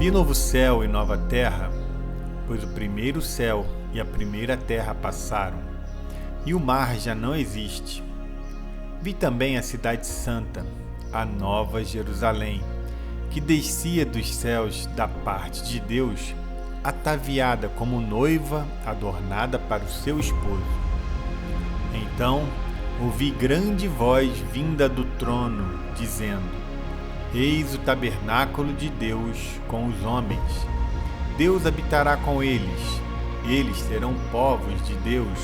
Vi novo céu e nova terra, pois o primeiro céu e a primeira terra passaram, e o mar já não existe. Vi também a cidade santa, a nova Jerusalém, que descia dos céus da parte de Deus, ataviada como noiva adornada para o seu esposo. Então ouvi grande voz vinda do trono, dizendo: Eis o tabernáculo de Deus com os homens. Deus habitará com eles. Eles serão povos de Deus,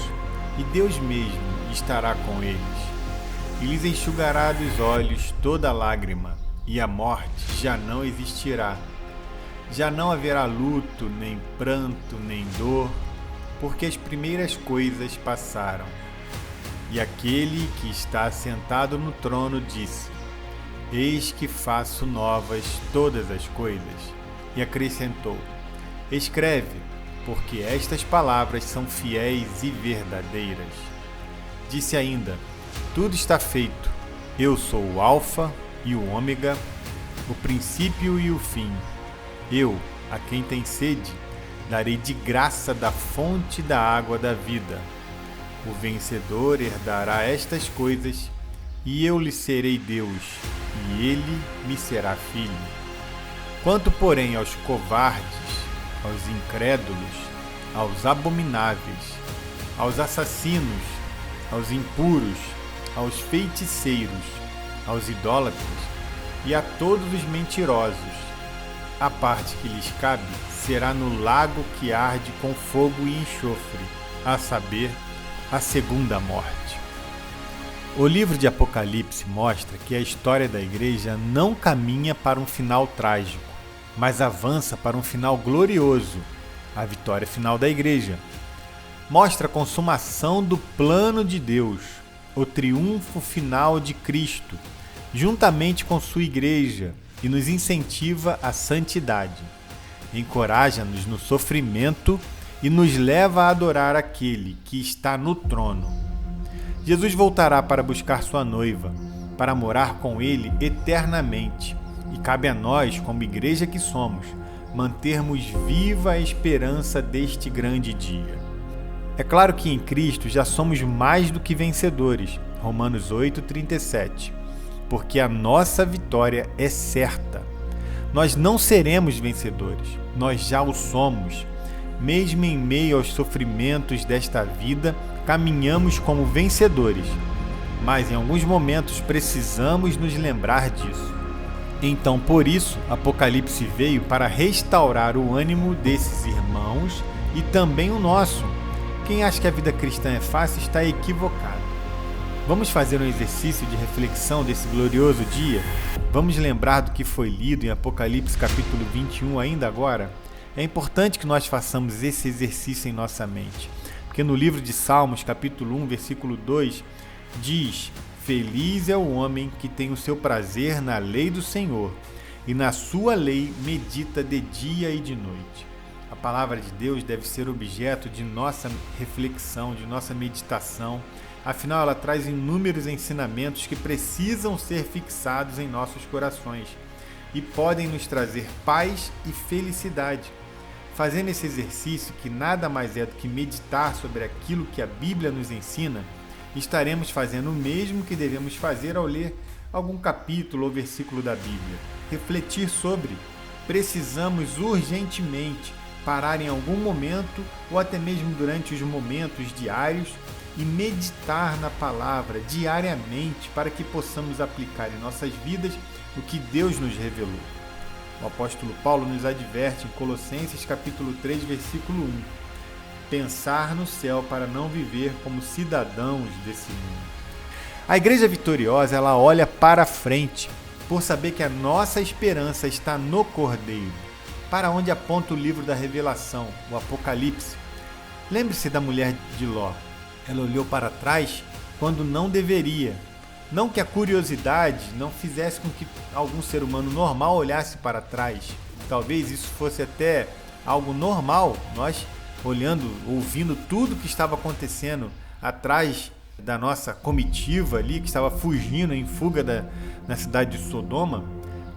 e Deus mesmo estará com eles. E lhes enxugará dos olhos toda lágrima, e a morte já não existirá. Já não haverá luto, nem pranto, nem dor, porque as primeiras coisas passaram. E aquele que está sentado no trono disse: Eis que faço novas todas as coisas. E acrescentou: Escreve, porque estas palavras são fiéis e verdadeiras. Disse ainda: Tudo está feito. Eu sou o Alfa e o Ômega, o princípio e o fim. Eu, a quem tem sede, darei de graça da fonte da água da vida. O vencedor herdará estas coisas, e eu lhe serei Deus, e ele me será filho. Quanto, porém, aos covardes, aos incrédulos, aos abomináveis, aos assassinos, aos impuros, aos feiticeiros, aos idólatras e a todos os mentirosos, a parte que lhes cabe será no lago que arde com fogo e enxofre, a saber, a segunda morte. O livro de Apocalipse mostra que a história da igreja não caminha para um final trágico, mas avança para um final glorioso, a vitória final da igreja. Mostra a consumação do plano de Deus, o triunfo final de Cristo, juntamente com sua igreja, e nos incentiva à santidade. Encoraja-nos no sofrimento e nos leva a adorar aquele que está no trono. Jesus voltará para buscar sua noiva, para morar com ele eternamente, e cabe a nós, como igreja que somos, mantermos viva a esperança deste grande dia. É claro que em Cristo já somos mais do que vencedores, Romanos 8:37, porque a nossa vitória é certa. Nós não seremos vencedores, nós já o somos. Mesmo em meio aos sofrimentos desta vida, caminhamos como vencedores, mas em alguns momentos precisamos nos lembrar disso. Então, por isso, Apocalipse veio para restaurar o ânimo desses irmãos e também o nosso. Quem acha que a vida cristã é fácil está equivocado. Vamos fazer um exercício de reflexão desse glorioso dia? Vamos lembrar do que foi lido em Apocalipse capítulo 21 ainda agora? É importante que nós façamos esse exercício em nossa mente, porque no livro de Salmos, capítulo 1, versículo 2, diz: Feliz é o homem que tem o seu prazer na lei do Senhor, e na sua lei medita de dia e de noite. A palavra de Deus deve ser objeto de nossa reflexão, de nossa meditação. Afinal, ela traz inúmeros ensinamentos que precisam ser fixados em nossos corações e podem nos trazer paz e felicidade. Fazendo esse exercício, que nada mais é do que meditar sobre aquilo que a Bíblia nos ensina, estaremos fazendo o mesmo que devemos fazer ao ler algum capítulo ou versículo da Bíblia. Refletir sobre. Precisamos urgentemente parar em algum momento ou até mesmo durante os momentos diários e meditar na palavra diariamente para que possamos aplicar em nossas vidas o que Deus nos revelou. O apóstolo Paulo nos adverte em Colossenses capítulo 3, versículo 1. Pensar no céu para não viver como cidadãos desse mundo. A igreja vitoriosa, ela olha para frente, por saber que a nossa esperança está no Cordeiro, para onde aponta o livro da Revelação, o Apocalipse. Lembre-se da mulher de Ló. Ela olhou para trás quando não deveria. Não que a curiosidade não fizesse com que algum ser humano normal olhasse para trás. Talvez isso fosse até algo normal, nós olhando, ouvindo tudo que estava acontecendo atrás da nossa comitiva ali, que estava fugindo em fuga na cidade de Sodoma.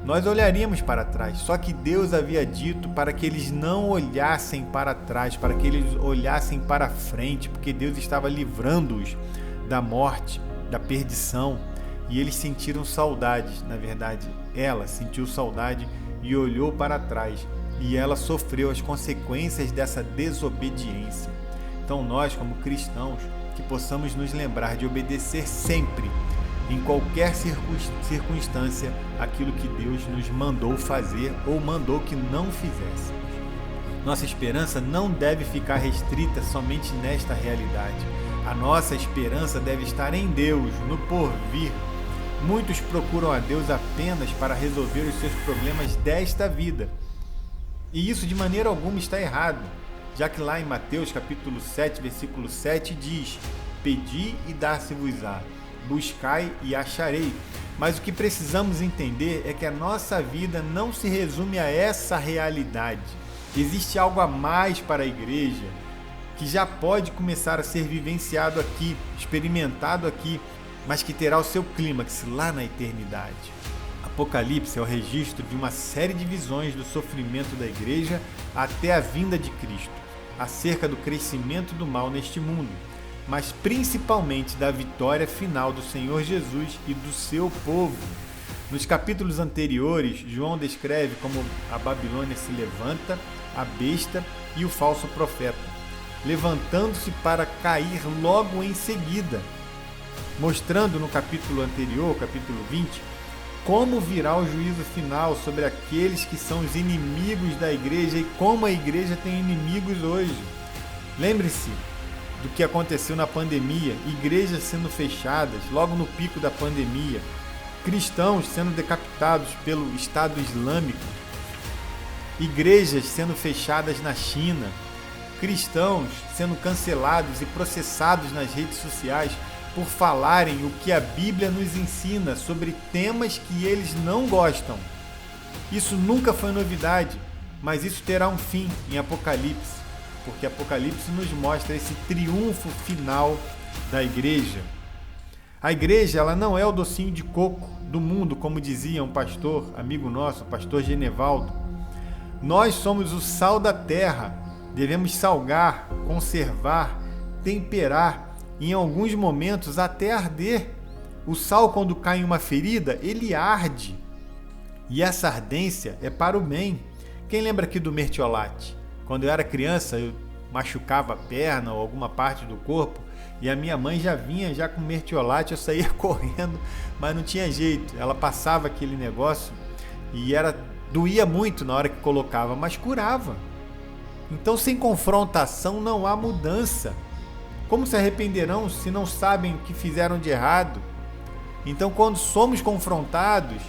nós olharíamos para trás. Só que Deus havia dito para que eles não olhassem para trás, para que eles olhassem para frente, porque Deus estava livrando-os da morte, da perdição, e eles sentiram saudades. Na verdade, ela sentiu saudade e olhou para trás, e ela sofreu as consequências dessa desobediência. Então nós, como cristãos, que possamos nos lembrar de obedecer sempre, em qualquer circunstância, aquilo que Deus nos mandou fazer ou mandou que não fizéssemos. Nossa esperança não deve ficar restrita somente nesta realidade. A nossa esperança deve estar em Deus, no porvir. Muitos procuram a Deus apenas para resolver os seus problemas desta vida. E isso de maneira alguma está errado, já que lá em Mateus capítulo 7, versículo 7 diz: Pedi e dar-se-vos-á, buscai e acharei. Mas o que precisamos entender é que a nossa vida não se resume a essa realidade. Existe algo a mais para a igreja, que já pode começar a ser vivenciado aqui, experimentado aqui, mas que terá o seu clímax lá na eternidade. Apocalipse é o registro de uma série de visões do sofrimento da igreja até a vinda de Cristo, acerca do crescimento do mal neste mundo, mas principalmente da vitória final do Senhor Jesus e do seu povo. Nos capítulos anteriores, João descreve como a Babilônia se levanta, a besta e o falso profeta, levantando-se para cair logo em seguida, mostrando no capítulo anterior, capítulo 20, como virá o juízo final sobre aqueles que são os inimigos da igreja e como a igreja tem inimigos hoje. Lembre-se do que aconteceu na pandemia, igrejas sendo fechadas logo no pico da pandemia, cristãos sendo decapitados pelo Estado Islâmico, igrejas sendo fechadas na China, cristãos sendo cancelados e processados nas redes sociais por falarem o que a Bíblia nos ensina sobre temas que eles não gostam. Isso nunca foi novidade, mas isso terá um fim em Apocalipse, porque Apocalipse nos mostra esse triunfo final da igreja. A igreja, ela não é o docinho de coco do mundo, como dizia um pastor, amigo nosso, o pastor Genevaldo. Nós somos o sal da terra, devemos salgar, conservar, temperar, em alguns momentos até arder. O sal, quando cai em uma ferida, ele arde. E essa ardência é para o bem. Quem lembra aqui do mertiolate? Quando eu era criança, eu machucava a perna ou alguma parte do corpo e a minha mãe já vinha com mertiolate, eu saía correndo, mas não tinha jeito. Ela passava aquele negócio e doía muito na hora que colocava, mas curava. Então, sem confrontação não há mudança. Como se arrependerão se não sabem o que fizeram de errado? Então, quando somos confrontados,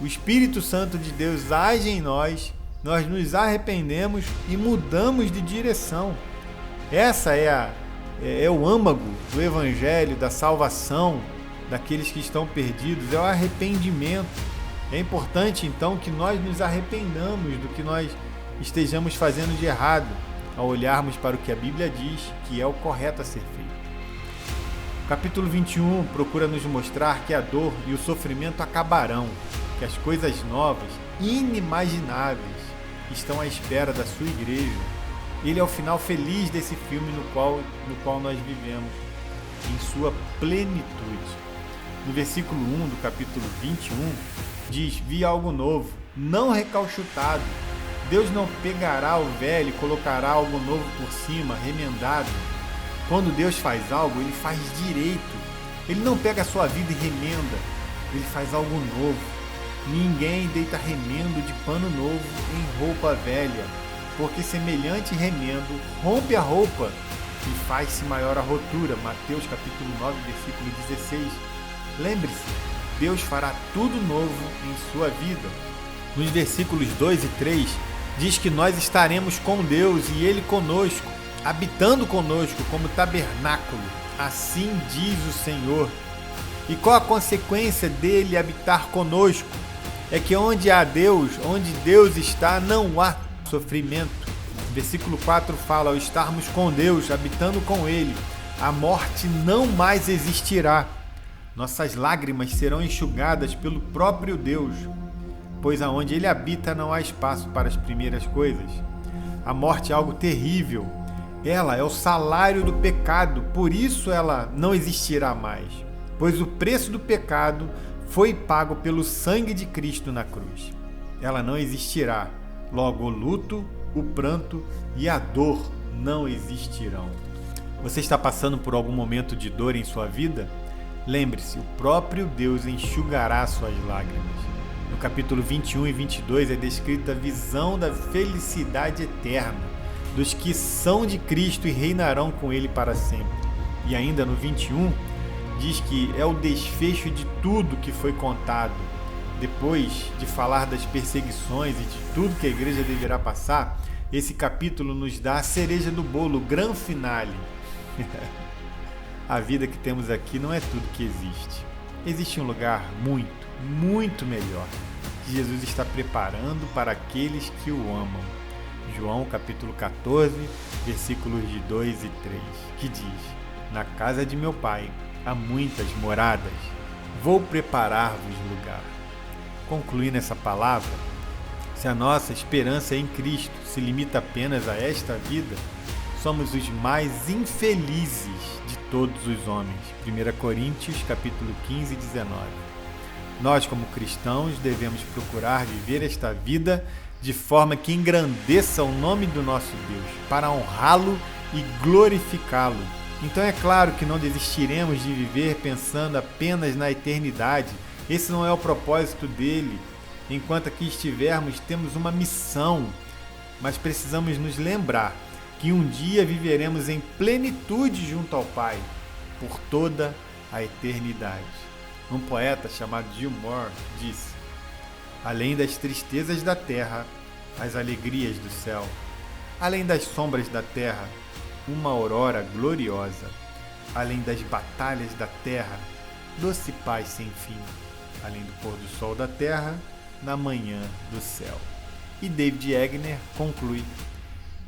o Espírito Santo de Deus age em nós nos arrependemos e mudamos de direção. Essa é o âmago do Evangelho, da salvação daqueles que estão perdidos, é o arrependimento. É importante, então, que nós nos arrependamos do que nós estejamos fazendo de errado, ao olharmos para o que a Bíblia diz que é o correto a ser feito. O capítulo 21 procura nos mostrar que a dor e o sofrimento acabarão, que as coisas novas, inimagináveis, estão à espera da sua igreja. Ele é o final feliz desse filme no qual nós vivemos, em sua plenitude. No versículo 1 do capítulo 21, diz: Vi algo novo, não recalchutado. Deus não pegará o velho e colocará algo novo por cima, remendado. Quando Deus faz algo, Ele faz direito. Ele não pega a sua vida e remenda. Ele faz algo novo. Ninguém deita remendo de pano novo em roupa velha, porque semelhante remendo rompe a roupa e faz-se maior a rotura. Mateus capítulo 9, versículo 16. Lembre-se, Deus fará tudo novo em sua vida. Nos versículos 2 e 3, diz que nós estaremos com Deus e Ele conosco, habitando conosco como tabernáculo. Assim diz o Senhor. E qual a consequência dele habitar conosco? É que onde há Deus, onde Deus está, não há sofrimento. Versículo 4 fala: ao estarmos com Deus, habitando com Ele, a morte não mais existirá. Nossas lágrimas serão enxugadas pelo próprio Deus. pois aonde ele habita não há espaço para as primeiras coisas. A morte é algo terrível. Ela é o salário do pecado, por isso ela não existirá mais, pois o preço do pecado foi pago pelo sangue de Cristo na cruz. Ela não existirá, logo o luto, o pranto e a dor não existirão. Você está passando por algum momento de dor em sua vida? Lembre-se, o próprio Deus enxugará suas lágrimas. No capítulo 21 e 22 é descrita a visão da felicidade eterna dos que são de Cristo e reinarão com Ele para sempre. E ainda no 21, diz que é o desfecho de tudo que foi contado. Depois de falar das perseguições e de tudo que a igreja deverá passar, esse capítulo nos dá a cereja do bolo, o grande finale. A vida que temos aqui não é tudo que existe. Existe um lugar muito, muito melhor que Jesus está preparando para aqueles que o amam. João capítulo 14, versículos de 2 e 3, que diz: Na casa de meu pai há muitas moradas, vou preparar-vos lugar. Concluindo essa palavra, se a nossa esperança em Cristo se limita apenas a esta vida, somos os mais infelizes de todos os homens. 1 Coríntios capítulo 15 e 19. Nós, como cristãos, devemos procurar viver esta vida de forma que engrandeça o nome do nosso Deus, para honrá-lo e glorificá-lo. Então é claro que não desistiremos de viver pensando apenas na eternidade. Esse não é o propósito dele. Enquanto aqui estivermos, temos uma missão, mas precisamos nos lembrar que um dia viveremos em plenitude junto ao Pai, por toda a eternidade. Um poeta chamado Gilmore disse: além das tristezas da terra, as alegrias do céu. Além das sombras da terra, uma aurora gloriosa. Além das batalhas da terra, doce paz sem fim. Além do pôr do sol da terra, na manhã do céu. E David Egner conclui: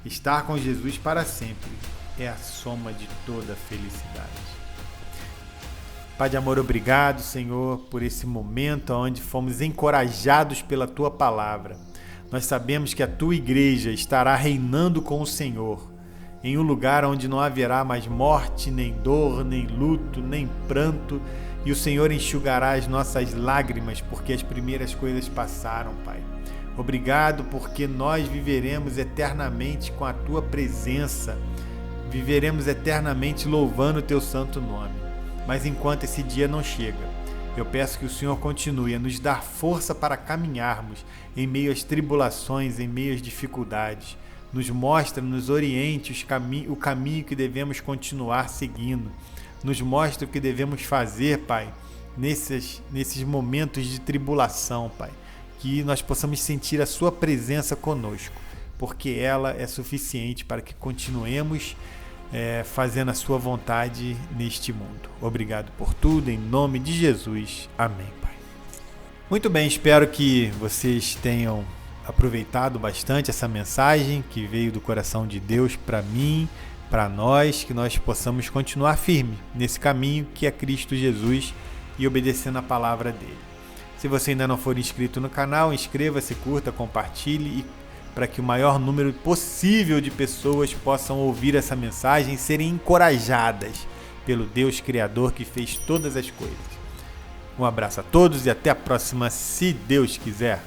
estar com Jesus para sempre é a soma de toda a felicidade. Pai de amor, obrigado, Senhor, por esse momento onde fomos encorajados pela Tua palavra. Nós sabemos que a Tua igreja estará reinando com o Senhor, em um lugar onde não haverá mais morte, nem dor, nem luto, nem pranto, e o Senhor enxugará as nossas lágrimas, porque as primeiras coisas passaram, Pai. Obrigado porque nós viveremos eternamente com a Tua presença, viveremos eternamente louvando o Teu santo nome. Mas enquanto esse dia não chega, eu peço que o Senhor continue a nos dar força para caminharmos em meio às tribulações, em meio às dificuldades. Nos mostra, nos oriente o caminho que devemos continuar seguindo. Nos mostra o que devemos fazer, Pai, nesses momentos de tribulação, Pai. Que nós possamos sentir a Sua presença conosco, porque ela é suficiente para que continuemos fazendo a Sua vontade neste mundo. Obrigado por tudo, em nome de Jesus. Amém, Pai. Muito bem, espero que vocês tenham aproveitado bastante essa mensagem que veio do coração de Deus para mim, para nós, que nós possamos continuar firme nesse caminho que é Cristo Jesus e obedecendo a palavra dele. Se você ainda não for inscrito no canal, inscreva-se, curta, compartilhe para que o maior número possível de pessoas possam ouvir essa mensagem e serem encorajadas pelo Deus Criador que fez todas as coisas. Um abraço a todos e até a próxima, se Deus quiser.